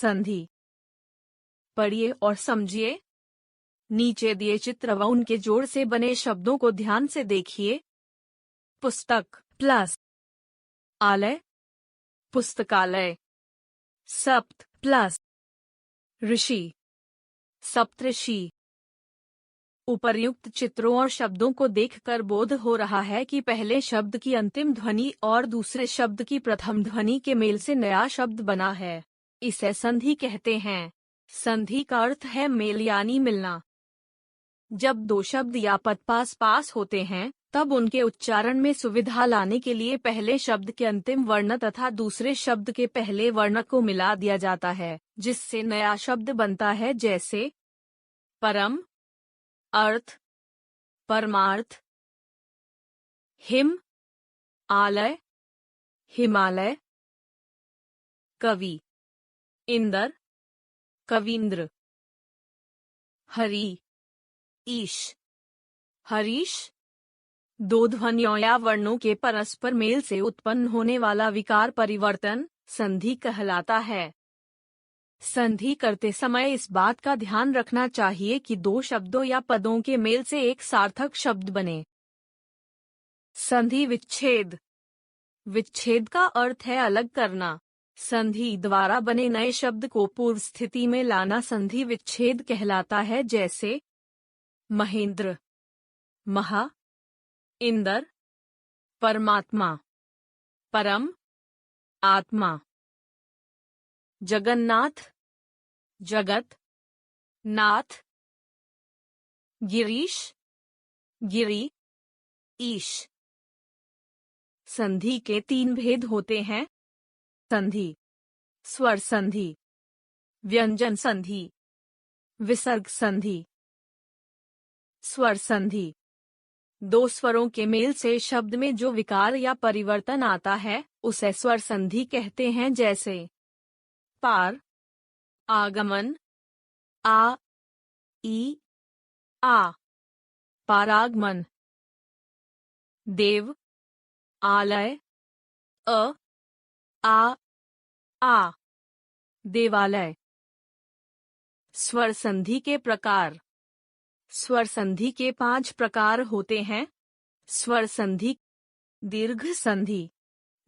संधि। पढ़िए और समझिए। नीचे दिए चित्र व उनके जोड़ से बने शब्दों को ध्यान से देखिए। पुस्तक प्लस आलय, पुस्तकालय। सप्त प्लस ऋषि, सप्तऋषि। उपर्युक्त चित्रों और शब्दों को देखकर बोध हो रहा है कि पहले शब्द की अंतिम ध्वनि और दूसरे शब्द की प्रथम ध्वनि के मेल से नया शब्द बना है। इसे संधि कहते हैं। संधि का अर्थ है मेल यानी मिलना। जब दो शब्द या पद पास पास होते हैं, तब उनके उच्चारण में सुविधा लाने के लिए पहले शब्द के अंतिम वर्ण तथा दूसरे शब्द के पहले वर्ण को मिला दिया जाता है, जिससे नया शब्द बनता है, जैसे परम, अर्थ, परमार्थ। हिम, आलय, हिमालय। कवि, इंद्र, कवींद्र। हरि, ईश, हरीश। दो ध्वनियों या वर्णों के परस्पर मेल से उत्पन्न होने वाला विकार परिवर्तन संधि कहलाता है। संधि करते समय इस बात का ध्यान रखना चाहिए कि दो शब्दों या पदों के मेल से एक सार्थक शब्द बने। संधि विच्छेद। विच्छेद का अर्थ है अलग करना। संधि द्वारा बने नए शब्द को पूर्व स्थिति में लाना संधि विच्छेद कहलाता है, जैसे महेंद्र, महा, इंद्र, परमात्मा, परम, आत्मा। जगन्नाथ, जगत, नाथ। गिरीश, गिरी, ईश। संधि के तीन भेद होते हैं। संधि, स्वर संधि, व्यंजन संधि, विसर्ग संधि। स्वर संधि। दो स्वरों के मेल से शब्द में जो विकार या परिवर्तन आता है, उसे स्वर संधि कहते हैं, जैसे पार, आगमन, आ, ई, आ। पारागमन। देव, आलय, अ, आ। देवालय। स्वर संधि के प्रकार। स्वर संधि के 5 प्रकार होते हैं। स्वर संधि: दीर्घ संधि,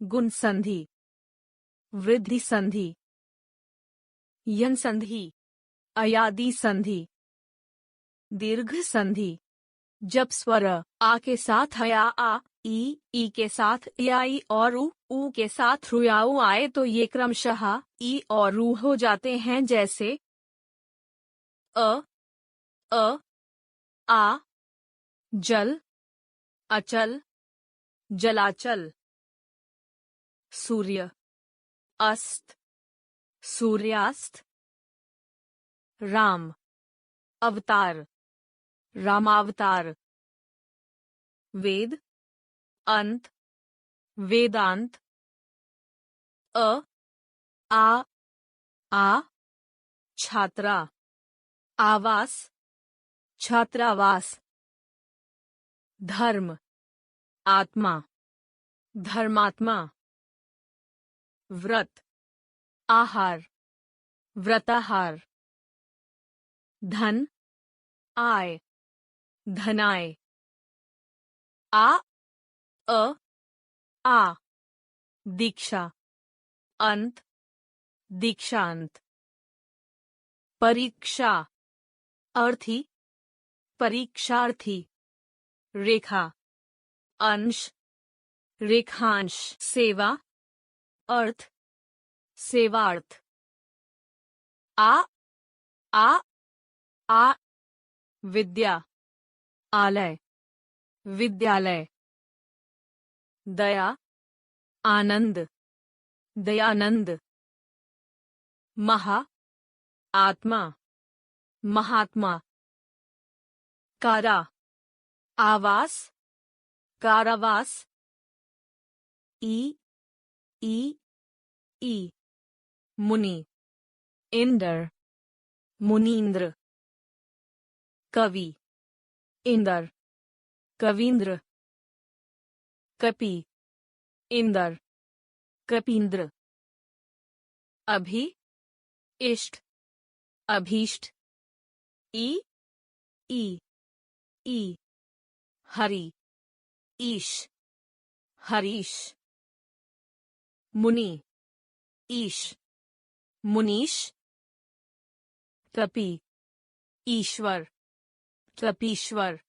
गुण संधि, वृद्धि संधि, यन संधि, अयादि संधि। दीर्घ संधि: जब स्वर आ के साथ या आ, ई के साथ याई और उ के साथ रुयाऊ आए तो ये क्रमशः ई और रू हो जाते हैं, जैसे अ, आ, जल, अचल, जलाचल। सूर्य, अस्त, सूर्यास्त। राम, अवतार, रामावतार। वेद, अंत, वेदांत। आ, छात्रा, आवास, छात्रावास। धर्म, आत्मा, धर्मात्मा। व्रत, आहार, व्रताहार। धन, आय, धनाय। आ, दीक्षा, अंत, दीक्षांत। परीक्षा, अर्थी, परीक्षार्थी। रेखा, अंश, रेखांश। सेवा, अर्थ, सेवार्थ। आ, विद्या, आलय, विद्यालय। दया, आनंद, दयानंद। महा, आत्मा, महात्मा। कारा, आवास, कारावास। ई, मुनि, इंद्र, मुनींद्र। कवि, इंद्र, कवींद्र। कपि, इंद्र, कपींद्र। अभी, इष्ट, अभीष्ट, ई ई ई, हरि, ईश, हरीश, मुनि, ईश, मुनीश, तपी, ईश्वर, तपीश्वर,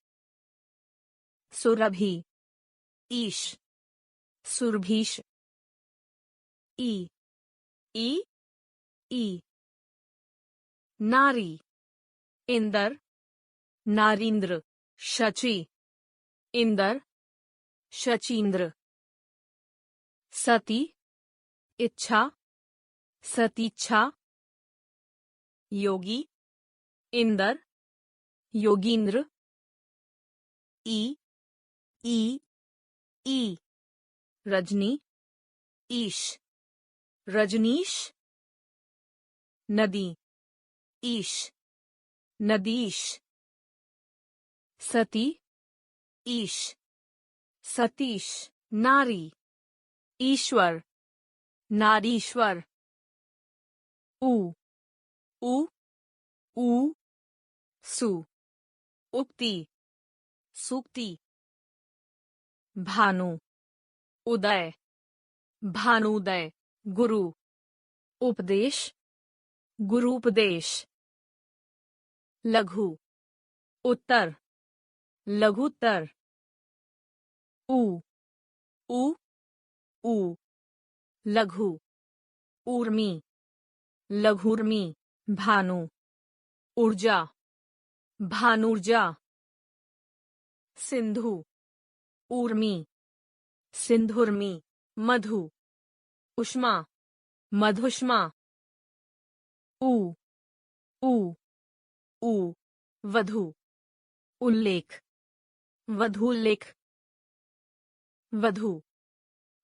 सुरभि, ईश, सुरभीश, ई ई ई, नारी, इंदर, नारींद्र, शची, इंदर, शचींद्र, सती, इच्छा, सतीच्छा, योगी, इंदर, योगींद्र, ई ई ई, रजनी, ईश, रजनीश, नदी, ईश, नदीश, सती, ईश, सतीश, नारी, ईश्वर, नारीश्वर, उ उ उ, सु, उक्ति, सूक्ति, भानु, उदय, भानुदय, गुरु, उपदेश, गुरूपदेश, लघु, उत्तर, लघुत्तर, उ उ ऊ, लघु, ऊर्मी, लघुर्मी, भानु, ऊर्जा, भानुर्जा, सिंधु, ऊर्मी, सिंधुर्मी, मधु, उष्मा, मधुष्मा, ऊ ऊ ऊ, वधु, उल्लेख, वधूल्लेख, वधु,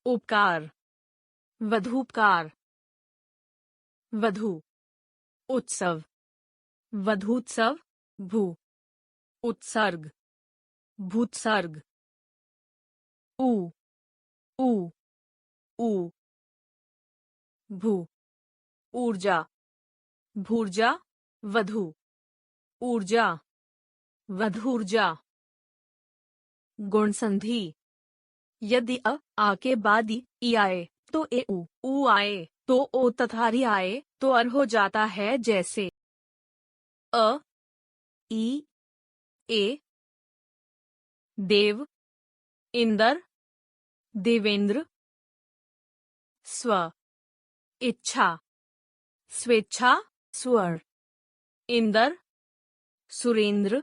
उपकार, वधूपकार, वधु, उत्सव, वधूत्सव, भू, उत्सर्ग, भूत्सर्ग, ऊ ऊ ऊ, भू, ऊर्जा, भूर्जा, वधु, ऊर्जा, वधूर्जा, गुण संधि, यदि आ के बाद ई आए तो ए ऊ आए तो ओ तथा री आए तो अर हो जाता है, जैसे अ ई ए, देव, इंदर, देवेंद्र, स्व, इच्छा, स्वेच्छा, स्वर, इंदर, सुरेंद्र,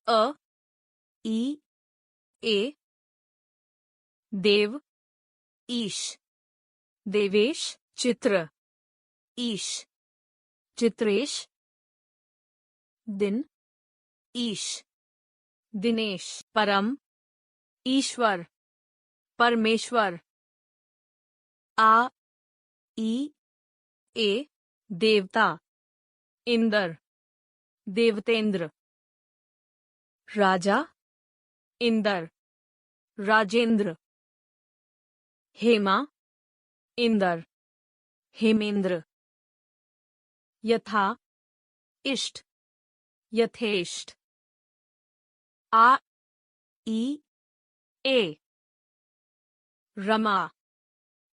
अ ई ए, देव, ईश, देवेश, चित्र, ईश, चित्रेश, दिन, ईश, दिनेश, परम, ईश्वर, परमेश्वर, आ ई ए, देवता, इंदर, देवतेंद्र, राजा, इंदर, राजेंद्र, हेमा, इंदर, हेमेंद्र, यथा, इष्ट, यथेष्ट, आ ई ए, रमा,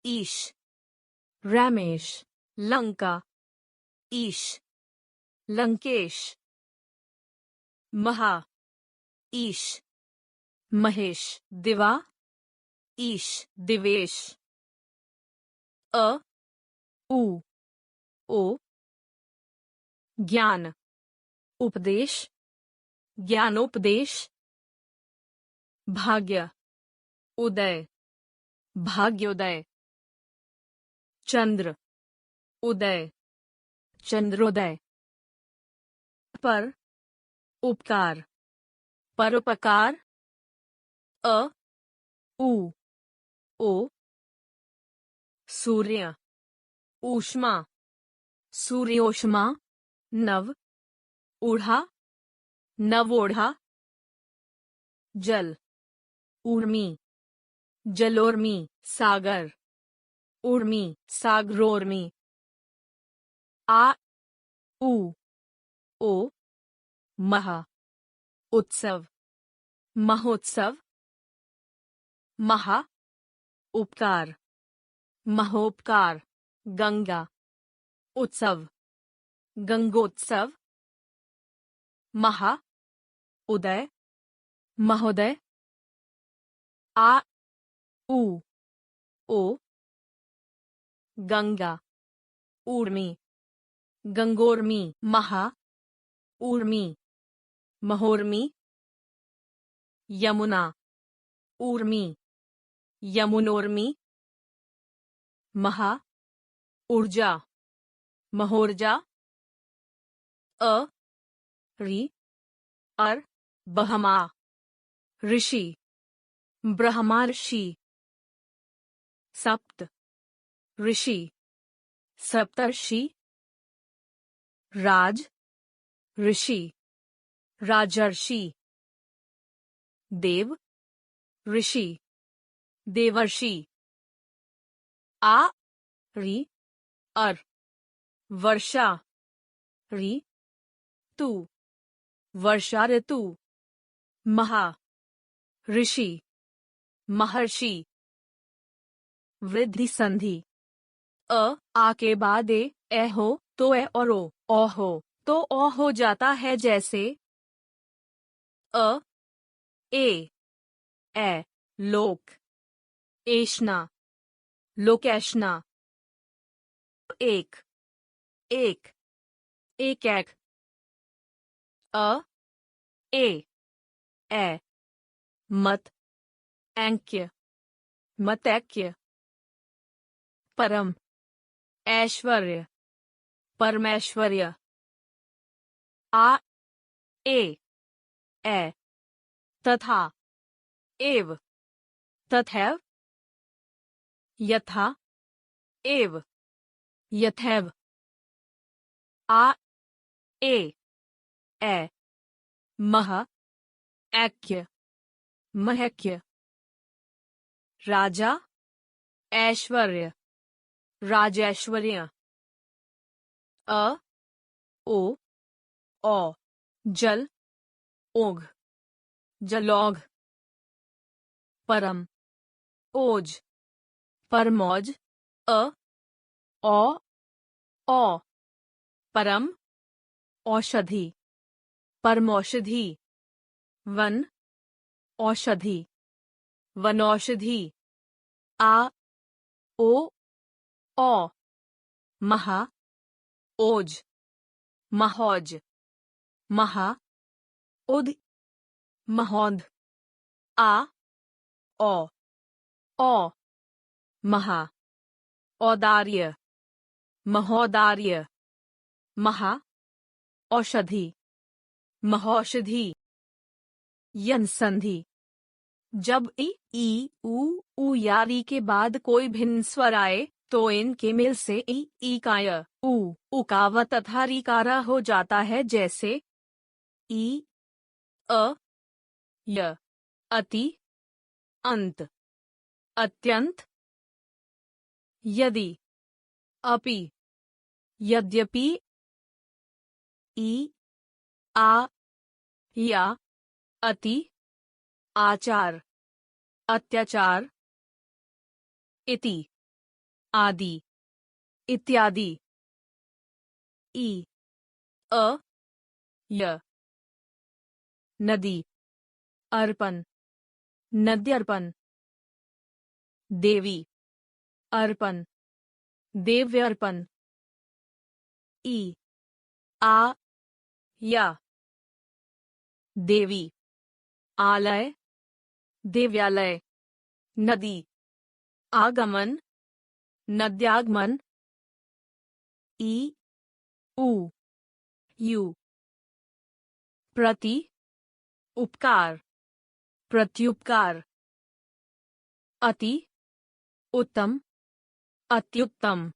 ईश, रमेश, लंका, ईश, लंकेश, महा, ईश, महेश, दिवा, ईश, दिवेश, अ उ ओ, ज्ञान, उपदेश, ज्ञानोपदेश, भाग्य, उदय, भाग्योदय, चंद्र, उदय, चंद्रोदय, पर, उपकार, परोपकार, अ उ ओ, सूर्य, ऊष्मा, सूर्योष्मा, नव, ऊढ़ा, नवोढ़ा, जल, ऊर्मी, जलोर्मी, सागर, ऊर्मी, सागरोर्मी, आ उ ओ महा उत्सव महोत्सव महा उपकार महोपकार गंगा उत्सव गंगोत्सव महा उदय महोदय आ उ ओ गंगा ऊर्मी गंगोर्मी महा ऊर्मी महोर्मी यमुना ऊर्मी यमुनोर्मी महा ऊर्जा महोर्जा अ रि अर बहमा ऋषि ब्रह्मर्षि सप्त ऋषि सप्तर्षि राज ऋषि राजर्षि देव ऋषि देवर्षि आ रि अर वर्षा रि तु वर्षा ऋतु महा ऋषि महर्षि वृद्धि संधि आ के बाद ए हो तो ए और ओ हो तो ओ हो जाता है जैसे अ ए लोक एष्णा लोकेशना एक एक एक अ ए मत ऐक्य मतैक्य परम ऐश्वर्य परमैश्वर्य आ ए तथा एव तथैव यथा एव यथैव आ ए मह ऐक्य महैक्य राजा ऐश्वर्य राजैश्वर्य अ ओ जल ओघ जलौघ परम ओज परमौज अ ओ परम औषधि परमौषधि वन औषधि वनौषधि आ ओ महा ओज महौज महा उद महोद आ ओ महा औदार्य महोदार्य महा औषधि महौषधि यन संधि जब ई उ यारी के बाद कोई भिन्न स्वर आए तो इनके मिल से ई काय उ उकाव तथा रिकारा हो जाता है जैसे ई अ य अति अंत अत्यंत यदि अपि यद्यपि ई आ या अति आचार अत्याचार इति आदि इत्यादि ई अ य नदी अर्पण नद्यर्पण देवी अर्पण देव्यर्पण ई आ या देवी आलय देव्यालय नदी आगमन नद्यागमन ई उ यू प्रति उपकार प्रत्युपकार अति उत्तम अत्युत्तम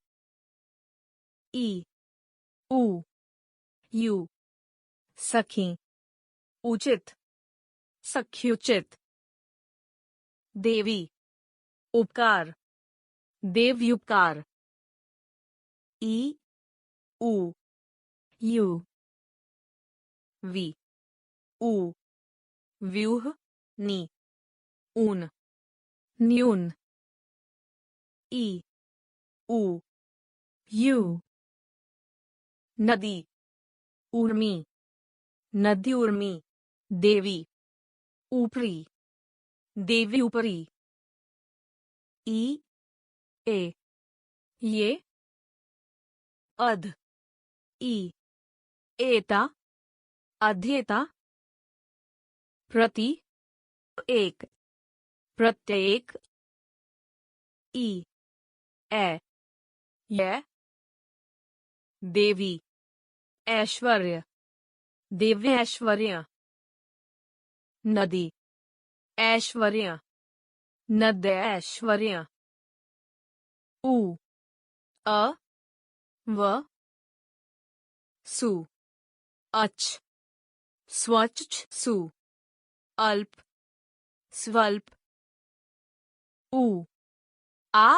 ई उ यू सखी उचित सख्युचित देवी उपकार देव्युपकार ई उ यू, वि उ व्यूह नी ऊन न्यून, ई उ यू, नदी उर्मी नदी, उर्मी देवी ऊपरी देवी ऊपरी ई ए, ये, अध ई एता अध्येता प्रति, एक प्रत्येक ई ए य देवी ऐश्वर्य दिव्य ऐश्वर्य नदी ऐश्वर्य नद ऐश्वर्य उ अ व सु अच स्वच्छ सु अल्प स्वल्प उ आ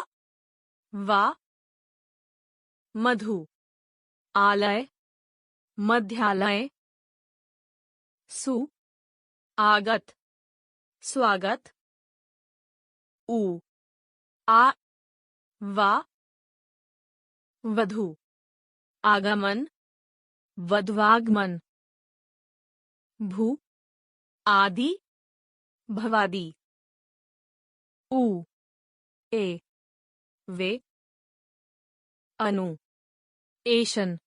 वा मधु आलय मध्यालय सु आगत स्वागत उ आ वा वधु आगमन वध्वागमन भू आदि भवादि उ ए, वे अनु, एशन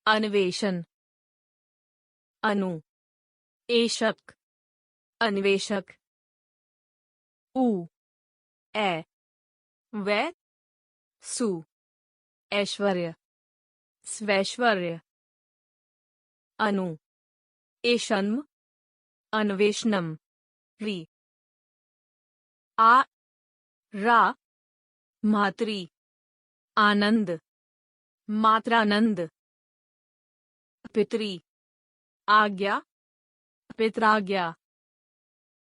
अन्वेषण अनु एशक अन्वेषक उ ए वे सु ऐश्वर्य स्वैश्वर्य अनु एषण्म अन्वेषणम रि आ रा मातृ आनंद मात्रानंद पितरी आज्ञा पित्राज्ञा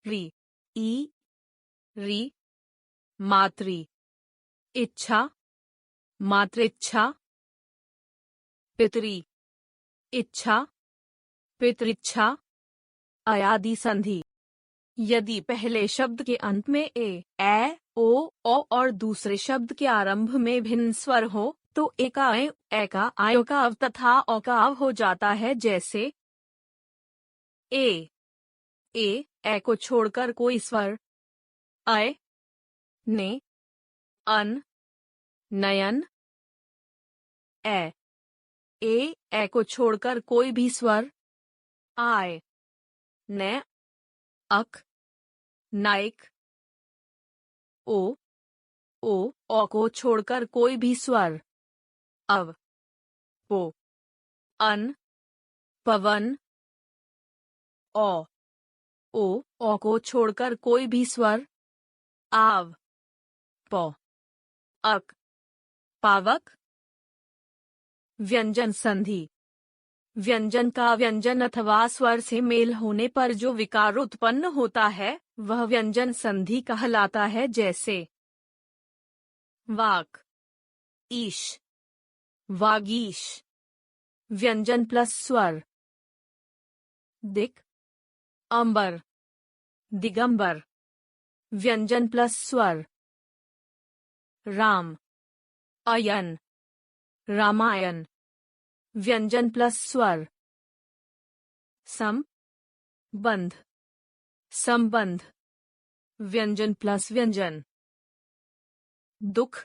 रि ई रि मातृ इच्छा मातृच्छा पितरी इच्छा पितृच्छा अयादि संधि यदि पहले शब्द के अंत में ए ओ और दूसरे शब्द के आरंभ में भिन्न स्वर हो तो ए का आयोकाव तथा औकाव हो जाता है जैसे ए को छोड़कर कोई स्वर अय ने अन नयन ए को छोड़कर कोई भी स्वर आय ने अक नाइक ओ को छोड़कर कोई भी स्वर अव पो अन पवन ओ को छोड़कर कोई भी स्वर आव पौ अक पावक व्यंजन संधि व्यंजन का व्यंजन अथवा स्वर से मेल होने पर जो विकार उत्पन्न होता है वह व्यंजन संधि कहलाता है जैसे वाक ईश वागीश व्यंजन प्लस स्वर दिक अंबर दिगंबर व्यंजन प्लस स्वर राम अयन रामायण व्यंजन प्लस स्वर सम बंध संबंध व्यंजन प्लस व्यंजन दुख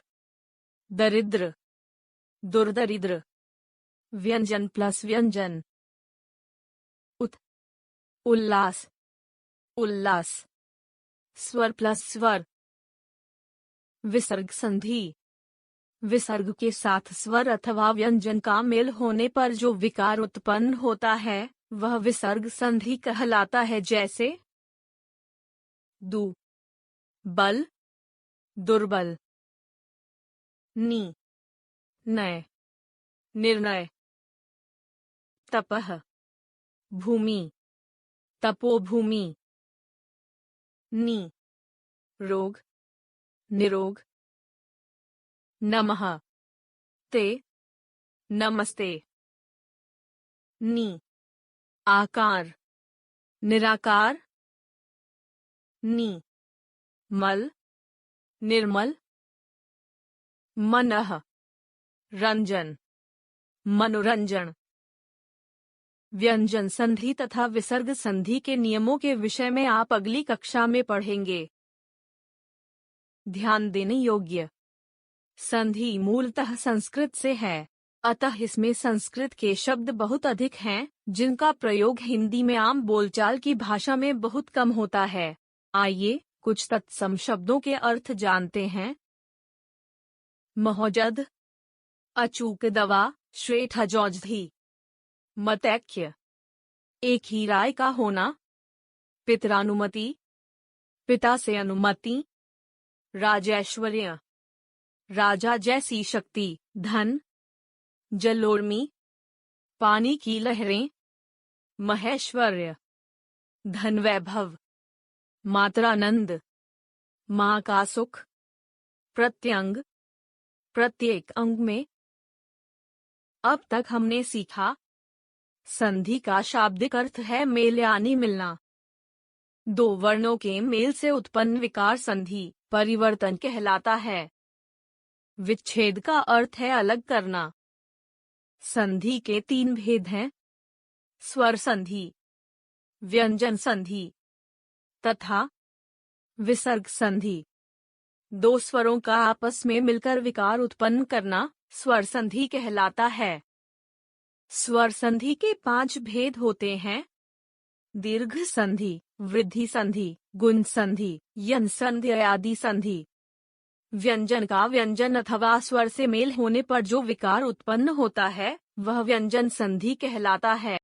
दरिद्र दुर्दरिद्र व्यंजन प्लस व्यंजन उल्लास उल्लास स्वर प्लस स्वर विसर्ग संधि विसर्ग के साथ स्वर अथवा व्यंजन का मेल होने पर जो विकार उत्पन्न होता है वह विसर्ग संधि कहलाता है जैसे दु बल दुर्बल नी नय निर्णय तपह भूमि तपोभूमि नी रोग निरोग नमः ते नमस्ते। नी, आकार, निराकार। नी, मल, निर्मल। मनः, रंजन, मनोरंजन। व्यंजन संधि तथा विसर्ग संधि के नियमों के विषय में आप अगली कक्षा में पढ़ेंगे। ध्यान देने योग्य, संधि मूलतः संस्कृत से है, अतः इसमें संस्कृत के शब्द बहुत अधिक हैं, जिनका प्रयोग हिंदी में आम बोलचाल की भाषा में बहुत कम होता है। आइए कुछ तत्सम शब्दों के अर्थ जानते हैं। महोजद, अचूक दवा, श्रेष्ठ औषधि। मतैक्य, एक ही राय का होना। पितरानुमति, पिता से अनुमति। राजैश्वर्य, राजा जैसी शक्ति, धन। जलोर्मी, पानी की लहरें। महेश्वर्य, धन वैभव। मात्रानंद, मां का सुख। प्रत्यंग, प्रत्येक अंग में। अब तक हमने सीखा। संधि का शाब्दिक अर्थ है मेल यानी मिलना। दो वर्णों के मेल से उत्पन्न विकार संधि परिवर्तन कहलाता है। विच्छेद का अर्थ है अलग करना। संधि के तीन भेद हैं: स्वर संधि, व्यंजन संधि तथा विसर्ग संधि। दो स्वरों का आपस में मिलकर विकार उत्पन्न करना स्वर संधि कहलाता है। स्वर संधि के 5 भेद होते हैं: दीर्घ संधि, वृद्धि संधि, गुण संधि, यन संधि आदि संधि। व्यंजन का व्यंजन अथवा स्वर से मेल होने पर जो विकार उत्पन्न होता है वह व्यंजन संधि कहलाता है।